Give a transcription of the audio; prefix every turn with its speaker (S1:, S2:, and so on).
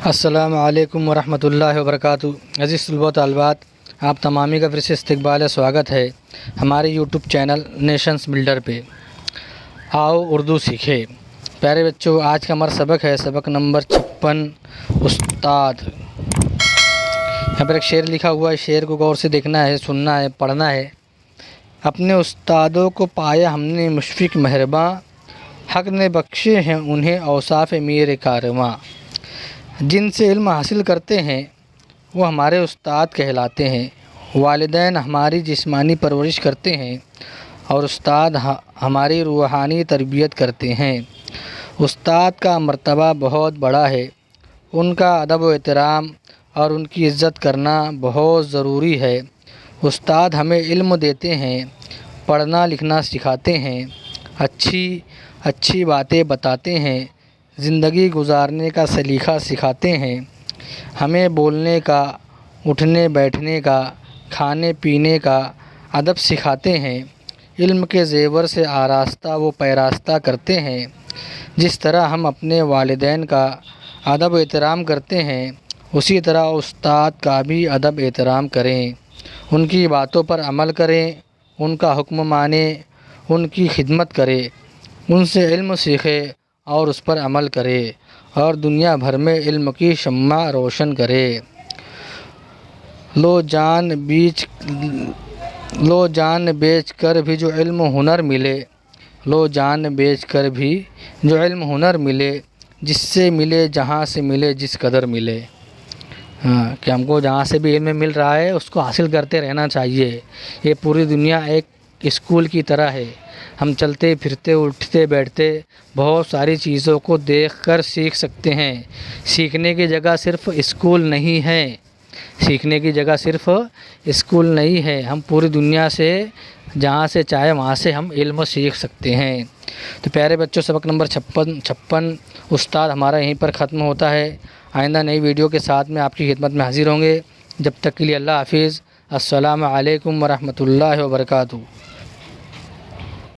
S1: السلام علیکم ورحمۃ اللہ وبرکاتہ۔ عزیز طلباء و طالبات، آپ تمامی کا پھر سے استقبال سواگت ہے ہمارے یوٹیوب چینل نیشنز بلڈر پہ۔ آؤ اردو سیکھے۔ پیارے بچوں، آج کا ہمارا سبق ہے سبق نمبر 56، استاد۔ یہاں پر ایک شعر لکھا ہوا ہے، شعر کو غور سے دیکھنا ہے، سننا ہے، پڑھنا ہے۔ اپنے استادوں کو پایا ہم نے مشفق مہرباں، حق نے بخشے ہیں انہیں اوصاف میر کارواں۔ جن سے علم حاصل کرتے ہیں وہ ہمارے استاد کہلاتے ہیں۔ والدین ہماری جسمانی پرورش کرتے ہیں اور استاد ہماری روحانی تربیت کرتے ہیں۔ استاد کا مرتبہ بہت بڑا ہے، ان کا ادب و احترام اور ان کی عزت کرنا بہت ضروری ہے۔ استاد ہمیں علم دیتے ہیں، پڑھنا لکھنا سکھاتے ہیں، اچھی باتیں بتاتے ہیں، زندگی گزارنے کا سلیقہ سکھاتے ہیں، ہمیں بولنے کا، اٹھنے بیٹھنے کا، کھانے پینے کا ادب سکھاتے ہیں۔ علم کے زیور سے آراستہ و پیراستہ کرتے ہیں۔ جس طرح ہم اپنے والدین کا ادب و احترام کرتے ہیں، اسی طرح استاد کا بھی ادب احترام کریں، ان کی باتوں پر عمل کریں، ان کا حکم مانیں، ان کی خدمت کریں، ان سے علم سیکھیں اور اس پر عمل کرے اور دنیا بھر میں علم کی شمع روشن کرے۔ لو جان بیچ کر بھی جو علم ہنر ملے، لو جان بیچ کر بھی جو علم ہنر ملے، جس سے ملے جہاں سے ملے جس قدر ملے۔ کہ ہم کو جہاں سے بھی علم مل رہا ہے اس کو حاصل کرتے رہنا چاہیے۔ یہ پوری دنیا ایک اسکول کی طرح ہے، ہم چلتے پھرتے اٹھتے بیٹھتے بہت ساری چیزوں کو دیکھ کر سیکھ سکتے ہیں۔ سیکھنے کی جگہ صرف اسکول نہیں ہے، سیکھنے کی جگہ صرف اسکول نہیں ہے، ہم پوری دنیا سے جہاں سے چاہے وہاں سے ہم علم سیکھ سکتے ہیں۔ تو پیارے بچوں، سبق نمبر 56 استاد ہمارا یہیں پر ختم ہوتا ہے۔ آئندہ نئی ویڈیو کے ساتھ میں آپ کی خدمت میں حاضر ہوں گے۔ جب تک کے لیے اللہ حافظ۔ السلام علیکم ورحمۃ اللہ وبرکاتہ۔